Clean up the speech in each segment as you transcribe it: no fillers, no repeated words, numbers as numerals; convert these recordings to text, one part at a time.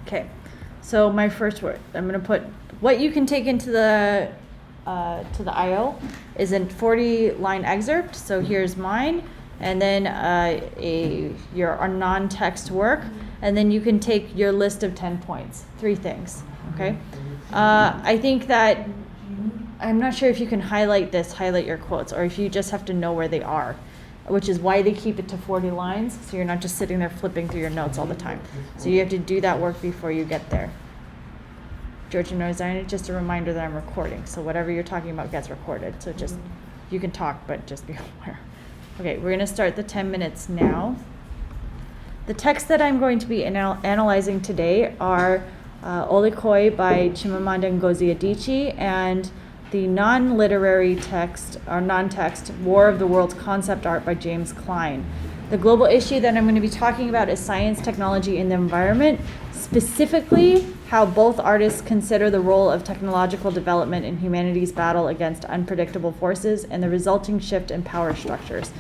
Okay, so my first word, I'm going to put what you can take into the to the IO is a 40-line excerpt. So here's mine, and then your non-text work, and then you can take your list of 10 points, 3 things. Okay, I think that I'm not sure if you can highlight your quotes, or if you just have to know where they are, which is why they keep it to 40 lines, so you're not just sitting there flipping through your notes all the time. So you have to do that work before you get there. Georgia knows just a reminder that I'm recording, so whatever you're talking about gets recorded. So just, you can talk, but just be aware. Okay, we're going to start the 10 minutes now. The texts that I'm going to be analyzing today are Olikoi by Chimamanda Ngozi Adichie, and the non-literary text, or non-text, War of the Worlds Concept Art by James Klein. The global issue that I'm going to be talking about is science, technology, and the environment, specifically how both artists consider the role of technological development in humanity's battle against unpredictable forces and the resulting shift in power structures.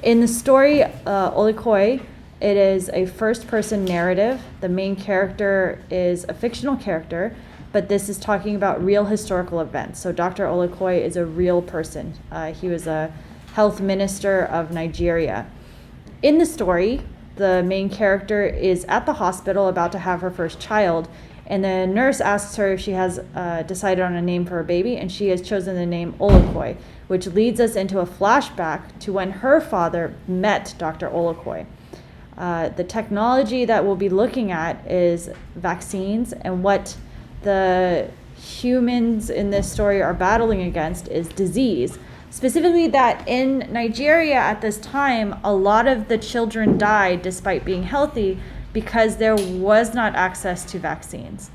In the story, Olikoi, it is a first-person narrative. The main character is a fictional character, but this is talking about real historical events. So Dr. Olikoi is a real person. He was a health minister of Nigeria. In the story, the main character is at the hospital about to have her first child, and the nurse asks her if she has decided on a name for her baby, and she has chosen the name Olikoi, which leads us into a flashback to when her father met Dr. Olikoi. The technology that we'll be looking at is vaccines, and what the humans in this story are battling against is disease. Specifically that in Nigeria at this time, a lot of the children died despite being healthy because there was not access to vaccines.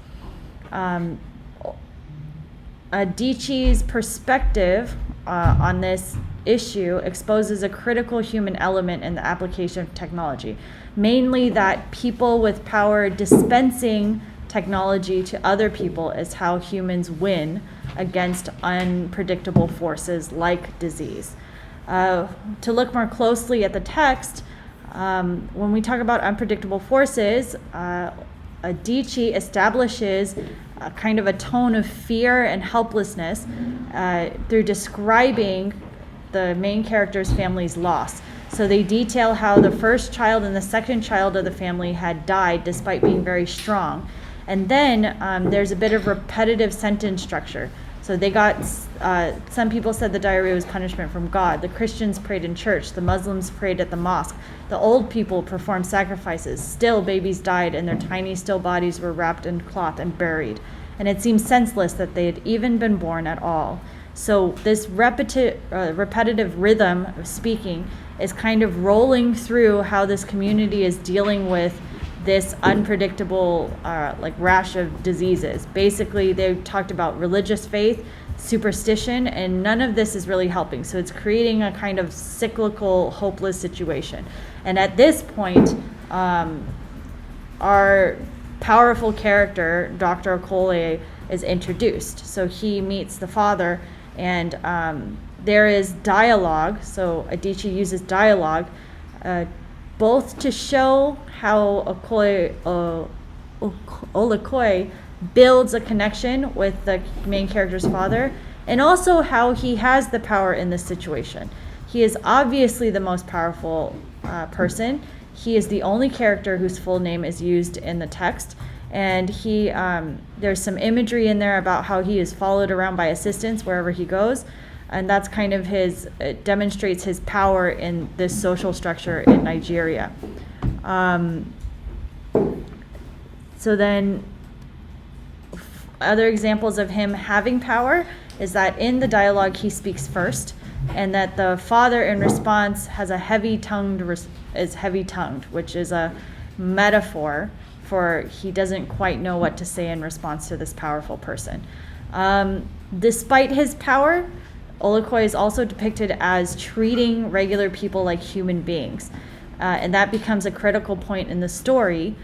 Adichie's perspective on this issue exposes a critical human element in the application of technology, mainly that people with power dispensing technology to other people is how humans win against unpredictable forces like disease. To look more closely at the text, when we talk about unpredictable forces, Adichie establishes a kind of a tone of fear and helplessness through describing the main character's family's loss. So they detail how the first child and the second child of the family had died despite being very strong. And then there's a bit of repetitive sentence structure. So they got, some people said the diarrhea was punishment from God. The Christians prayed in church. The Muslims prayed at the mosque. The old people performed sacrifices. Still, babies died, and their tiny, still bodies were wrapped in cloth and buried. And it seemed senseless that they had even been born at all. So this repetitive rhythm of speaking is kind of rolling through how this community is dealing with this unpredictable rash of diseases. Basically, they talked about religious faith, superstition, and none of this is really helping. So it's creating a kind of cyclical, hopeless situation. And at this point, our powerful character, Dr. Olikoi, is introduced. So he meets the father, and there is dialogue. So Adichie uses dialogue both to show how Olikoi builds a connection with the main character's father, and also how he has the power in this situation. He is obviously the most powerful person. He is the only character whose full name is used in the text, and there's some imagery in there about how he is followed around by assistants wherever he goes. And that's kind of it demonstrates his power in this social structure in Nigeria. So then other examples of him having power is that in the dialogue he speaks first, and that the father in response has is heavy-tongued, which is a metaphor for he doesn't quite know what to say in response to this powerful person. Despite his power, Olikoi is also depicted as treating regular people like human beings. And that becomes a critical point in the story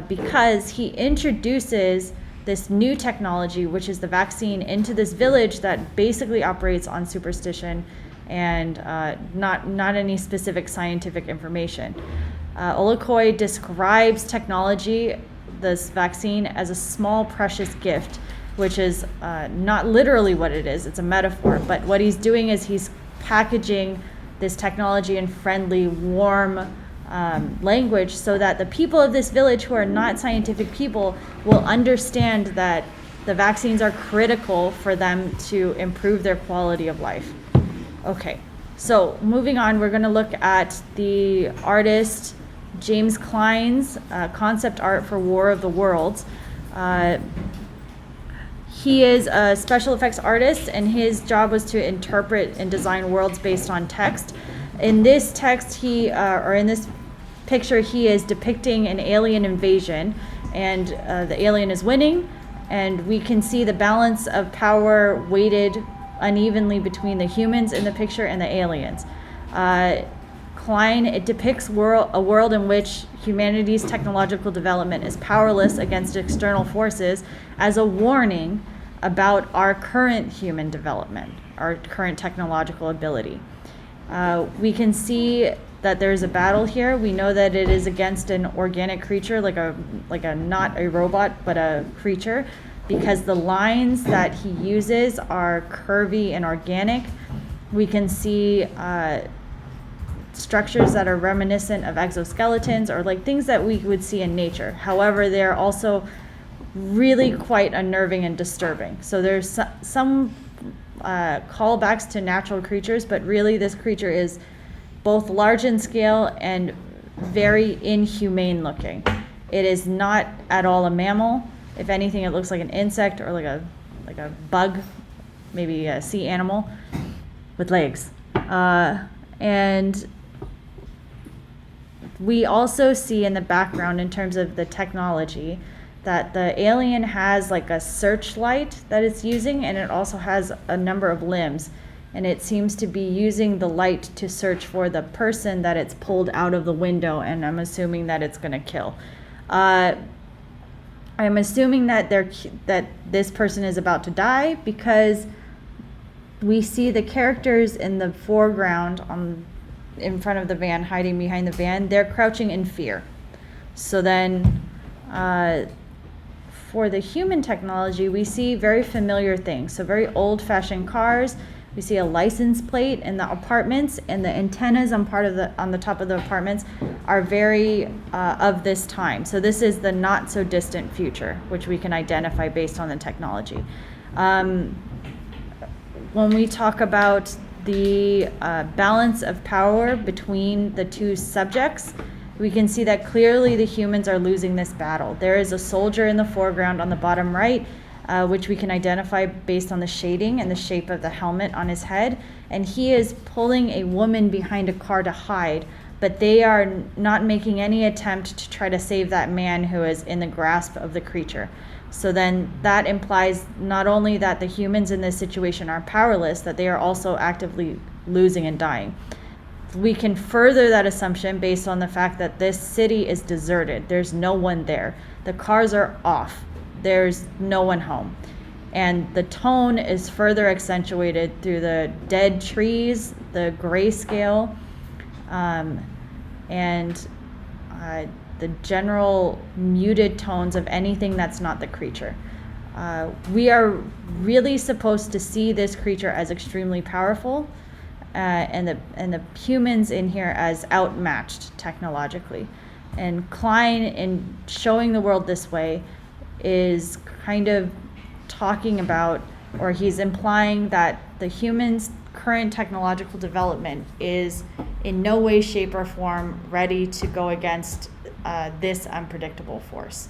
because he introduces this new technology, which is the vaccine, into this village that basically operates on superstition and not any specific scientific information. Olikoi describes technology this vaccine as a small, precious gift, which is not literally what it is. It's a metaphor. But what he's doing is he's packaging this technology in friendly, warm language so that the people of this village who are not scientific people will understand that the vaccines are critical for them to improve their quality of life. Okay, so moving on, we're going to look at the artist James Klein's concept art for War of the Worlds. He is a special effects artist, and his job was to interpret and design worlds based on text. In this text, or in this picture, he is depicting an alien invasion, and the alien is winning, and we can see the balance of power weighted unevenly between the humans in the picture and the aliens. Klein, it depicts a world in which humanity's technological development is powerless against external forces as a warning about our current human development, our current technological ability. We can see that there's a battle here. We know that it is against an organic creature, like a not a robot, but a creature, because the lines that he uses are curvy and organic. We can see structures that are reminiscent of exoskeletons or like things that we would see in nature. However, they're also really quite unnerving and disturbing. So there's some callbacks to natural creatures, but really this creature is both large in scale and very inhumane looking. It is not at all a mammal. If anything, it looks like an insect or like a bug, maybe a sea animal with legs. And we also see in the background, in terms of the technology, that the alien has like a searchlight that it's using, and it also has a number of limbs. And it seems to be using the light to search for the person that it's pulled out of the window, and I'm assuming that it's going to kill. I'm assuming that this person is about to die, because we see the characters in the foreground in front of the van, hiding behind the van. They're crouching in fear. So then for the human technology, we see very familiar things. So very old-fashioned cars. We see a license plate in the apartments, and the antennas on the top of the apartments are very of this time. So this is the not so distant future, which we can identify based on the technology. When we talk about the balance of power between the two subjects, we can see that clearly the humans are losing this battle. There is a soldier in the foreground on the bottom right, which we can identify based on the shading and the shape of the helmet on his head. And he is pulling a woman behind a car to hide, but they are not making any attempt to try to save that man who is in the grasp of the creature. So then that implies not only that the humans in this situation are powerless, that they are also actively losing and dying. We can further that assumption based on the fact that this city is deserted. There's no one there. The cars are off. There's no one home. And the tone is further accentuated through the dead trees, the grayscale, and the general muted tones of anything that's not the creature. We are really supposed to see this creature as extremely powerful, and the humans in here as outmatched technologically. And Klein, in showing the world this way, is kind of talking about, or he's implying that the humans' current technological development is in no way, shape, or form ready to go against this unpredictable force.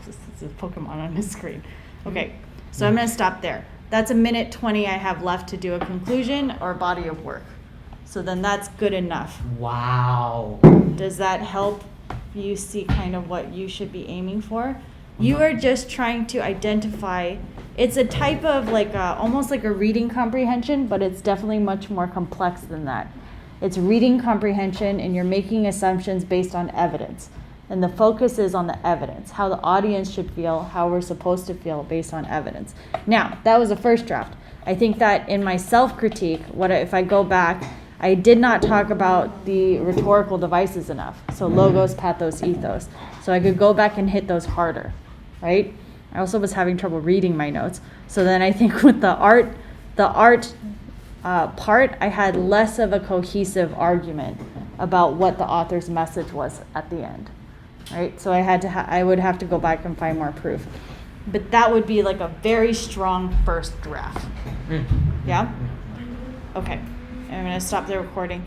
This is a Pokemon on the screen. Okay, so I'm going to stop there. That's a minute 20 I have left to do a conclusion or body of work. So then that's good enough. Wow. Does that help you see kind of what you should be aiming for? You are just trying to identify. It's a type of almost like a reading comprehension, but it's definitely much more complex than that. It's reading comprehension, and you're making assumptions based on evidence. And the focus is on the evidence, how the audience should feel, how we're supposed to feel based on evidence. Now, that was the first draft. I think that in my self-critique, if I go back, I did not talk about the rhetorical devices enough. So logos, pathos, ethos. So I could go back and hit those harder, right? I also was having trouble reading my notes. So then I think with the art part, I had less of a cohesive argument about what the author's message was at the end, right? So I would have to go back and find more proof. But that would be like a very strong first draft. Yeah? Okay. I'm going to stop the recording.